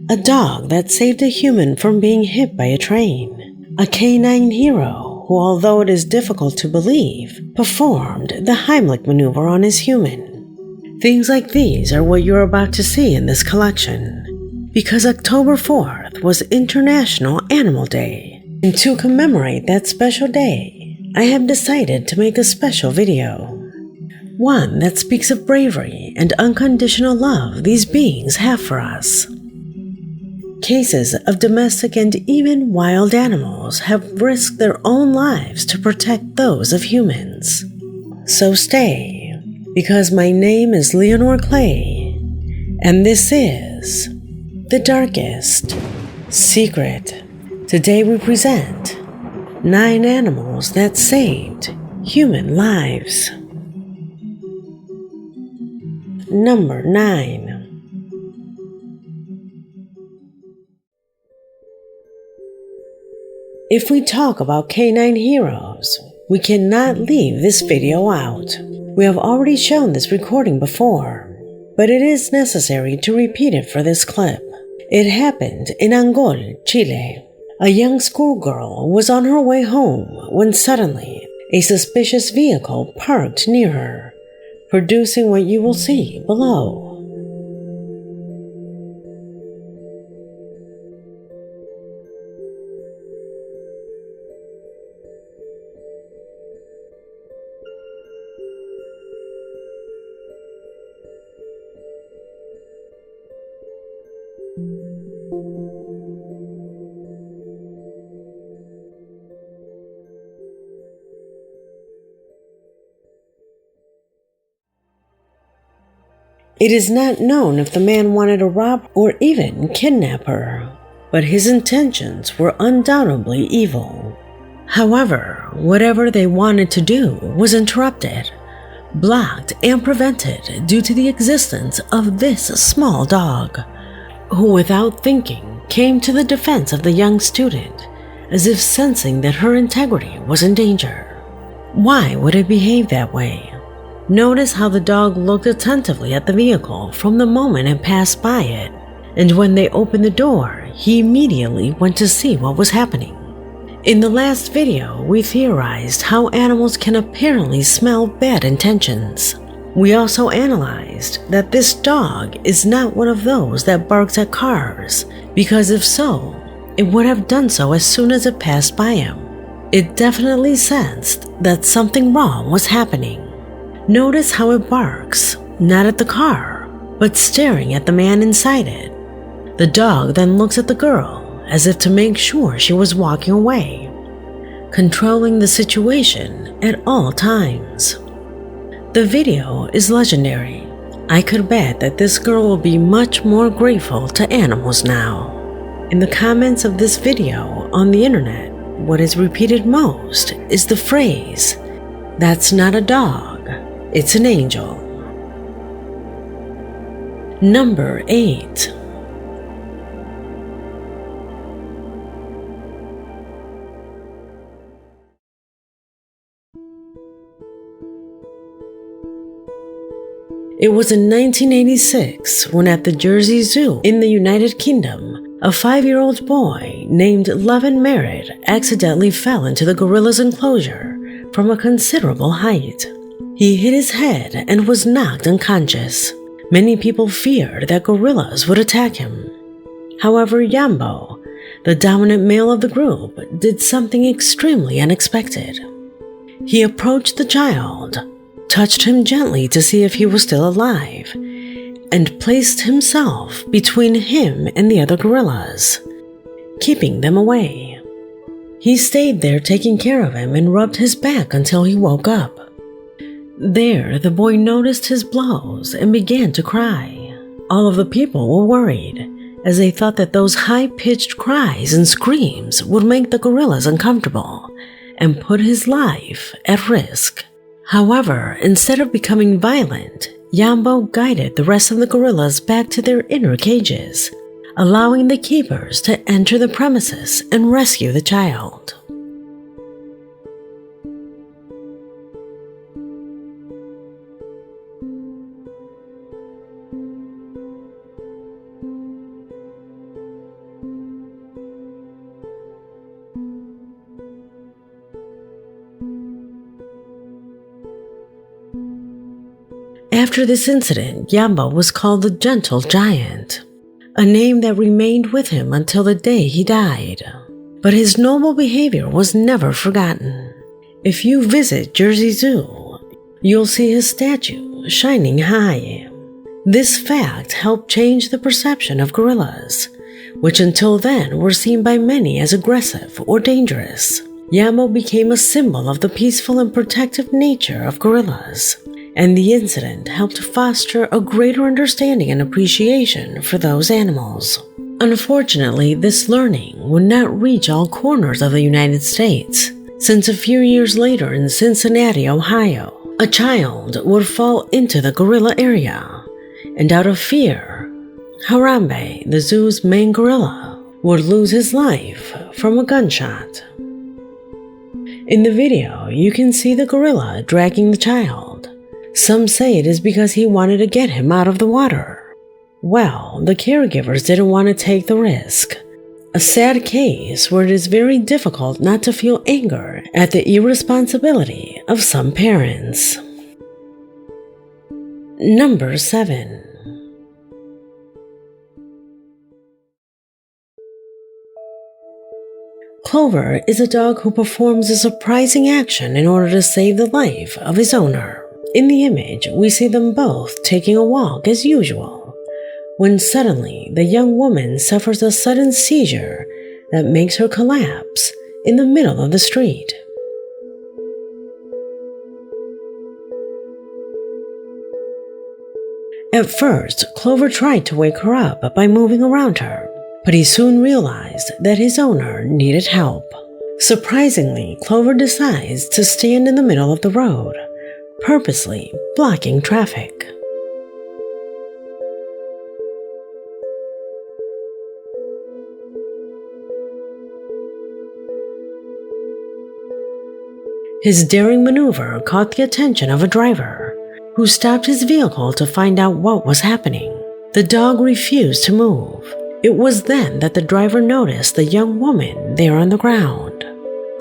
A dog that saved a human from being hit by a train. A canine hero who, although it is difficult to believe, performed the Heimlich maneuver on his human. Things like these are what you're about to see in this collection. Because October 4th was International Animal Day, and to commemorate that special day, I have decided to make a special video. One that speaks of bravery and unconditional love these beings have for us. Cases of domestic and even wild animals have risked their own lives to protect those of humans. So stay, because my name is Leonore Clay, and this is The Darkest Secret. Today we present 9 animals that saved human lives. Number 9. If we talk about canine heroes, we cannot leave this video out. We have already shown this recording before, but it is necessary to repeat it for this clip. It happened in Angol, Chile. A young schoolgirl was on her way home when suddenly a suspicious vehicle parked near her, producing what you will see below. It is not known if the man wanted to rob or even kidnap her, but his intentions were undoubtedly evil. However, whatever they wanted to do was interrupted, blocked, and prevented due to the existence of this small dog, who without thinking came to the defense of the young student, as if sensing that her integrity was in danger. Why would it behave that way? Notice how the dog looked attentively at the vehicle from the moment it passed by it, and when they opened the door, he immediately went to see what was happening. In the last video, we theorized how animals can apparently smell bad intentions. We also analyzed that this dog is not one of those that barks at cars, because if so, it would have done so as soon as it passed by him. It definitely sensed that something wrong was happening. Notice how it barks, not at the car, but staring at the man inside it. The dog then looks at the girl as if to make sure she was walking away, controlling the situation at all times. The video is legendary. I could bet that this girl will be much more grateful to animals now. In the comments of this video on the internet, what is repeated most is the phrase, "That's not a dog. It's an angel." Number 8. It was in 1986 when at the Jersey Zoo in the United Kingdom, a 5-year-old boy named Levin Merritt accidentally fell into the gorilla's enclosure from a considerable height. He hit his head and was knocked unconscious. Many people feared that gorillas would attack him. However, Yambo, the dominant male of the group, did something extremely unexpected. He approached the child, touched him gently to see if he was still alive, and placed himself between him and the other gorillas, keeping them away. He stayed there taking care of him and rubbed his back until he woke up. There, the boy noticed his blows and began to cry. All of the people were worried, as they thought that those high-pitched cries and screams would make the gorillas uncomfortable and put his life at risk. However, instead of becoming violent, Yambo guided the rest of the gorillas back to their inner cages, allowing the keepers to enter the premises and rescue the child. After this incident, Yamba was called the Gentle Giant, a name that remained with him until the day he died. But his noble behavior was never forgotten. If you visit Jersey Zoo, you'll see his statue shining high. This fact helped change the perception of gorillas, which until then were seen by many as aggressive or dangerous. Yamo became a symbol of the peaceful and protective nature of gorillas, and the incident helped foster a greater understanding and appreciation for those animals. Unfortunately, this learning would not reach all corners of the United States, since a few years later in Cincinnati, Ohio, a child would fall into the gorilla area, and out of fear, Harambe, the zoo's main gorilla, would lose his life from a gunshot. In the video, you can see the gorilla dragging the child. Some say it is because he wanted to get him out of the water. Well, the caregivers didn't want to take the risk. A sad case where it is very difficult not to feel anger at the irresponsibility of some parents. Number 7. Clover is a dog who performs a surprising action in order to save the life of his owner. In the image, we see them both taking a walk as usual, when suddenly the young woman suffers a sudden seizure that makes her collapse in the middle of the street. At first, Clover tried to wake her up by moving around her, but he soon realized that his owner needed help. Surprisingly, Clover decides to stand in the middle of the road, purposely blocking traffic. His daring maneuver caught the attention of a driver, who stopped his vehicle to find out what was happening. The dog refused to move. It was then that the driver noticed the young woman there on the ground.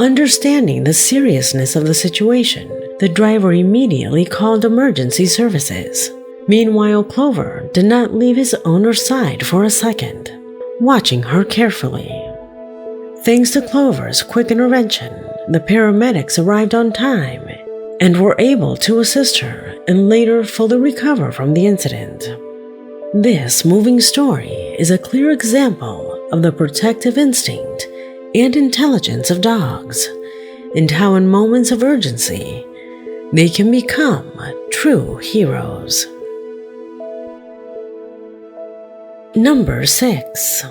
Understanding the seriousness of the situation, the driver immediately called emergency services. Meanwhile, Clover did not leave his owner's side for a second, watching her carefully. Thanks to Clover's quick intervention, the paramedics arrived on time and were able to assist her and later fully recover from the incident. This moving story is a clear example of the protective instinct and intelligence of dogs, and how in moments of urgency, they can become true heroes. Number 6.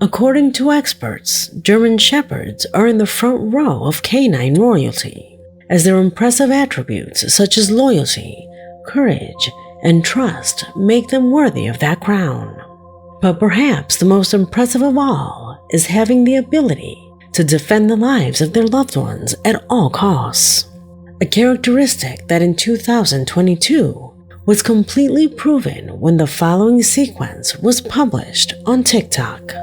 According to experts, German Shepherds are in the front row of canine royalty, as their impressive attributes such as loyalty, courage, and trust make them worthy of that crown. But perhaps the most impressive of all is having the ability to defend the lives of their loved ones at all costs, a characteristic that in 2022 was completely proven when the following sequence was published on TikTok.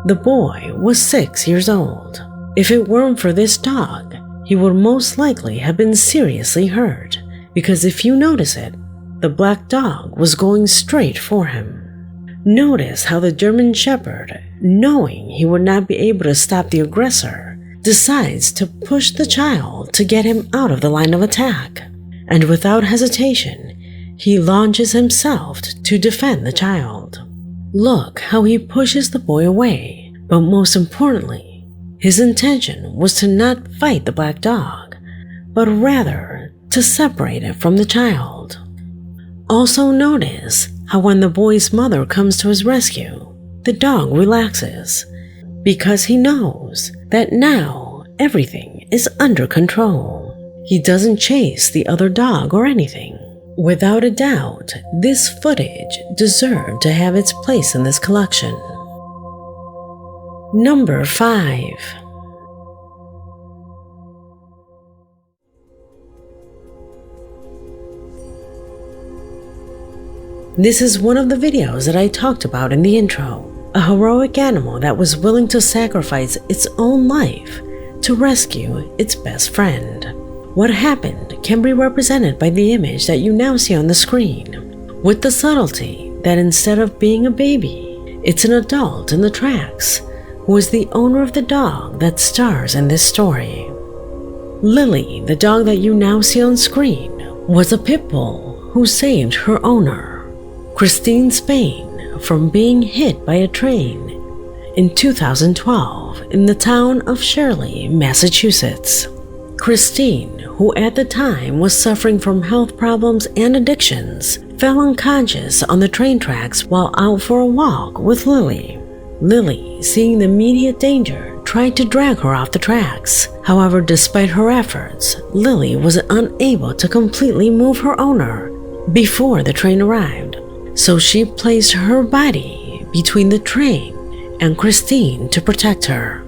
The boy was 6 years old. If it weren't for this dog, he would most likely have been seriously hurt, because if you notice it, the black dog was going straight for him. Notice how the German Shepherd, knowing he would not be able to stop the aggressor, decides to push the child to get him out of the line of attack, and without hesitation, he launches himself to defend the child. Look how he pushes the boy away, but most importantly, his intention was to not fight the black dog, but rather to separate it from the child. Also notice how when the boy's mother comes to his rescue, the dog relaxes, because he knows that now everything is under control. He doesn't chase the other dog or anything. Without a doubt, this footage deserved to have its place in this collection. Number 5. This is one of the videos that I talked about in the intro, a heroic animal that was willing to sacrifice its own life to rescue its best friend. What happened can be represented by the image that you now see on the screen, with the subtlety that instead of being a baby, it's an adult in the tracks who is the owner of the dog that stars in this story. Lily, the dog that you now see on screen, was a pit bull who saved her owner, Christine Spain, from being hit by a train in 2012 in the town of Shirley, Massachusetts. Christine, who at the time was suffering from health problems and addictions, fell unconscious on the train tracks while out for a walk with Lily. Lily, seeing the immediate danger, tried to drag her off the tracks. However, despite her efforts, Lily was unable to completely move her owner before the train arrived, so she placed her body between the train and Christine to protect her.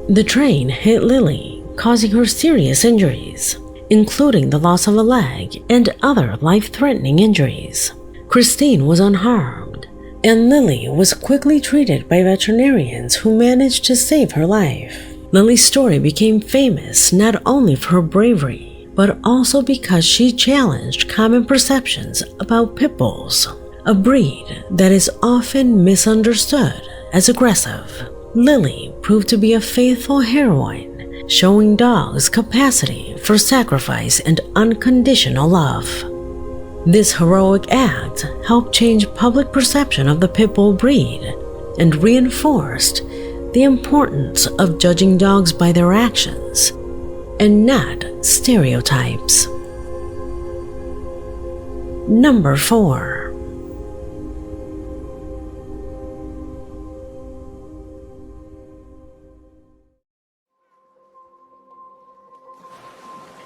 The train hit Lily, causing her serious injuries, including the loss of a leg and other life-threatening injuries. Christine was unharmed, and Lily was quickly treated by veterinarians who managed to save her life. Lily's story became famous not only for her bravery, but also because she challenged common perceptions about pit bulls, a breed that is often misunderstood as aggressive. Lily proved to be a faithful heroine, showing dogs' capacity for sacrifice and unconditional love. This heroic act helped change public perception of the pit bull breed and reinforced the importance of judging dogs by their actions and not stereotypes. Number 4.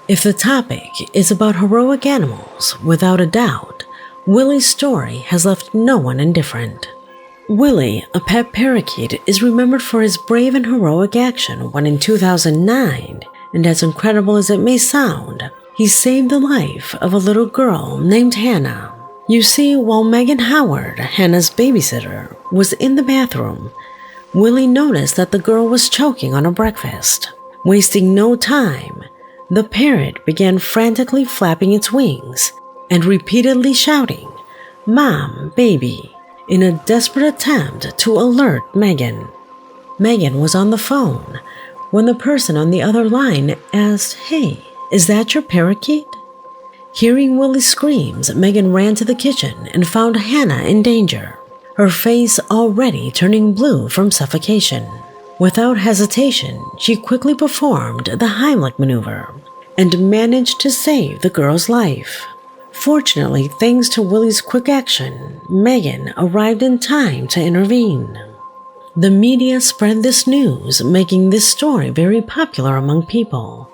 If the topic is about heroic animals, without a doubt, Willie's story has left no one indifferent. Willie, a pet parakeet, is remembered for his brave and heroic action when in 2009, and as incredible as it may sound, he saved the life of a little girl named Hannah. You see, while Megan Howard, Hannah's babysitter, was in the bathroom, Willie noticed that the girl was choking on her breakfast. Wasting no time, the parrot began frantically flapping its wings and repeatedly shouting, "Mom, baby," in a desperate attempt to alert Megan. Megan was on the phone when the person on the other line asked, "Hey, is that your parakeet?" Hearing Willie's screams, Megan ran to the kitchen and found Hannah in danger, her face already turning blue from suffocation. Without hesitation, she quickly performed the Heimlich maneuver and managed to save the girl's life. Fortunately, thanks to Willie's quick action, Megan arrived in time to intervene. The media spread this news, making this story very popular among people.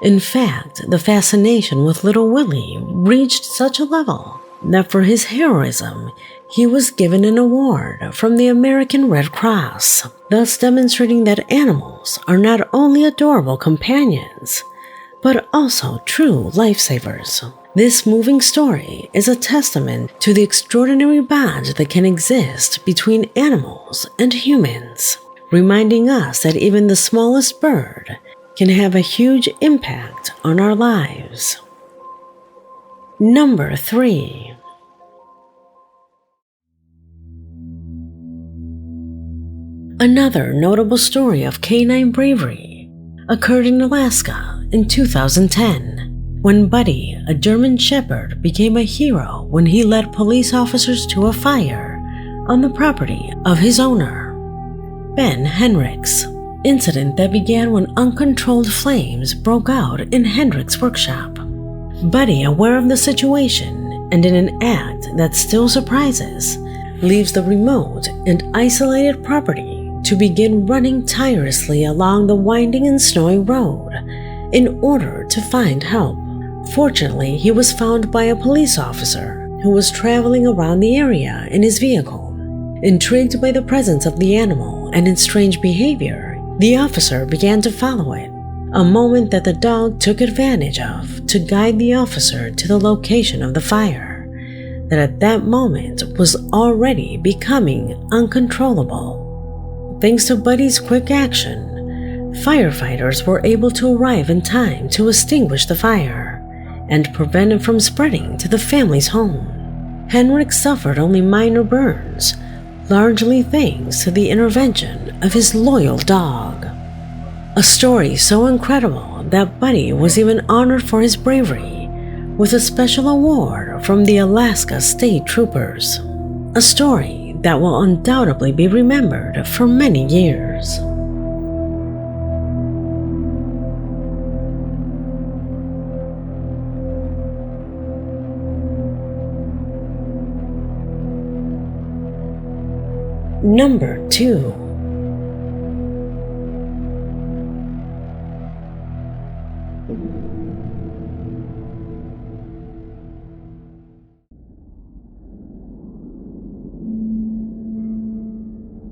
In fact, the fascination with little Willie reached such a level that for his heroism, he was given an award from the American Red Cross, thus demonstrating that animals are not only adorable companions, but also true lifesavers. This moving story is a testament to the extraordinary bond that can exist between animals and humans, reminding us that even the smallest bird can have a huge impact on our lives. Number 3. Another notable story of canine bravery occurred in Alaska in 2010, when Buddy, a German Shepherd, became a hero when he led police officers to a fire on the property of his owner, Ben Henrik's. Incident that began when uncontrolled flames broke out in Hendrick's workshop. Buddy, aware of the situation and in an act that still surprises, leaves the remote and isolated property to begin running tirelessly along the winding and snowy road in order to find help. Fortunately, he was found by a police officer who was traveling around the area in his vehicle. Intrigued by the presence of the animal and its strange behavior, the officer began to follow it, a moment that the dog took advantage of to guide the officer to the location of the fire that at that moment was already becoming uncontrollable. Thanks to Buddy's quick action, firefighters were able to arrive in time to extinguish the fire and prevent it from spreading to the family's home. Henrik suffered only minor burns, largely thanks to the intervention of his loyal dog. A story so incredible that Buddy was even honored for his bravery with a special award from the Alaska State Troopers. A story that will undoubtedly be remembered for many years. Number 2.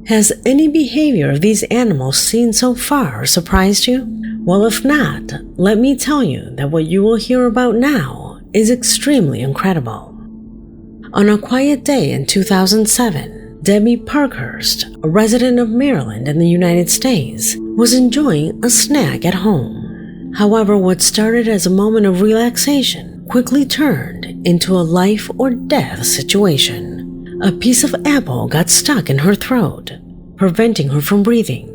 Has any behavior of these animals seen so far surprised you? Well, if not, let me tell you that what you will hear about now is extremely incredible. On a quiet day in 2007, Debbie Parkhurst, a resident of Maryland in the United States, was enjoying a snack at home. However, what started as a moment of relaxation quickly turned into a life or death situation. A piece of apple got stuck in her throat, preventing her from breathing.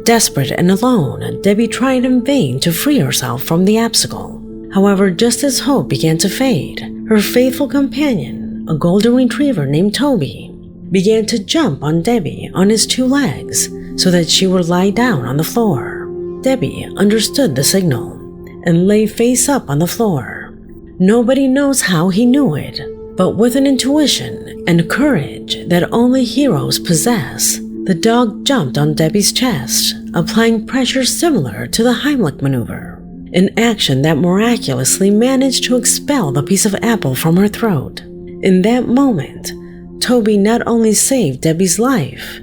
Desperate and alone, Debbie tried in vain to free herself from the obstacle. However, just as hope began to fade, her faithful companion, a golden retriever named Toby, began to jump on Debbie on his 2 legs so that she would lie down on the floor. Debbie understood the signal and lay face up on the floor. Nobody knows how he knew it, but with an intuition and courage that only heroes possess, the dog jumped on Debbie's chest, applying pressure similar to the Heimlich maneuver, an action that miraculously managed to expel the piece of apple from her throat. In that moment, Toby not only saved Debbie's life,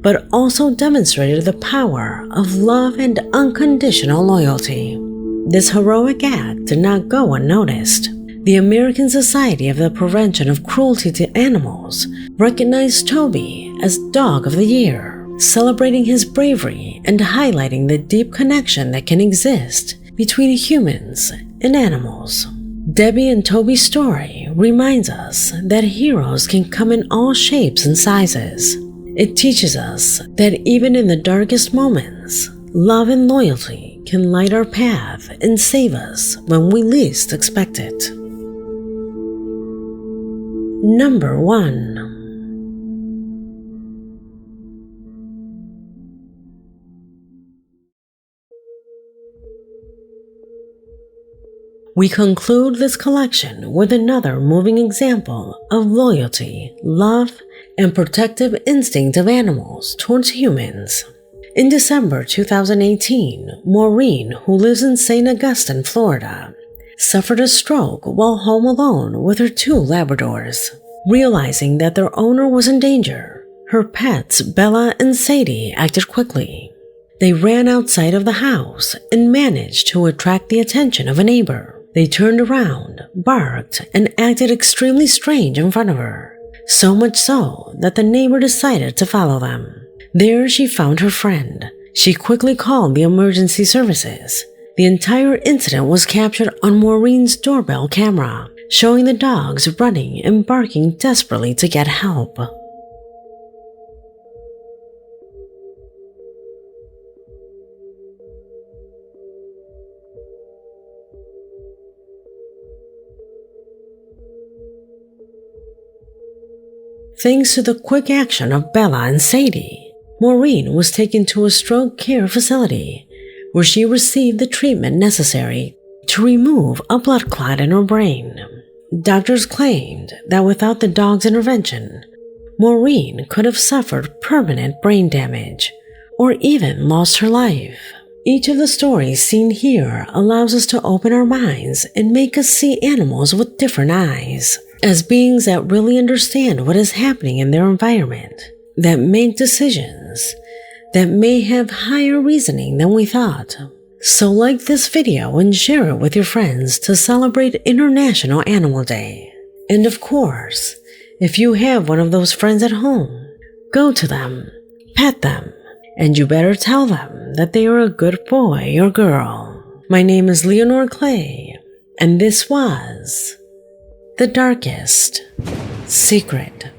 but also demonstrated the power of love and unconditional loyalty. This heroic act did not go unnoticed. The American Society of the Prevention of Cruelty to Animals recognized Toby as Dog of the Year, celebrating his bravery and highlighting the deep connection that can exist between humans and animals. Debbie and Toby's story reminds us that heroes can come in all shapes and sizes. It teaches us that even in the darkest moments, love and loyalty can light our path and save us when we least expect it. Number 1. We conclude this collection with another moving example of loyalty, love, and protective instinct of animals towards humans. In December 2018, Maureen, who lives in St. Augustine, Florida, suffered a stroke while home alone with her 2 Labradors. Realizing that their owner was in danger, her pets Bella and Sadie acted quickly. They ran outside of the house and managed to attract the attention of a neighbor. They turned around, barked, and acted extremely strange in front of her, so much so that the neighbor decided to follow them. There she found her friend. She quickly called the emergency services. The entire incident was captured on Maureen's doorbell camera, showing the dogs running and barking desperately to get help. Thanks to the quick action of Bella and Sadie, Maureen was taken to a stroke care facility where she received the treatment necessary to remove a blood clot in her brain. Doctors claimed that without the dog's intervention, Maureen could have suffered permanent brain damage or even lost her life. Each of the stories seen here allows us to open our minds and make us see animals with different eyes, as beings that really understand what is happening in their environment, that make decisions, that may have higher reasoning than we thought. So like this video and share it with your friends to celebrate International Animal Day. And of course, if you have one of those friends at home, go to them, pet them, and you better tell them that they are a good boy or girl. My name is Leonore Clay, and this was The Darkest Secret.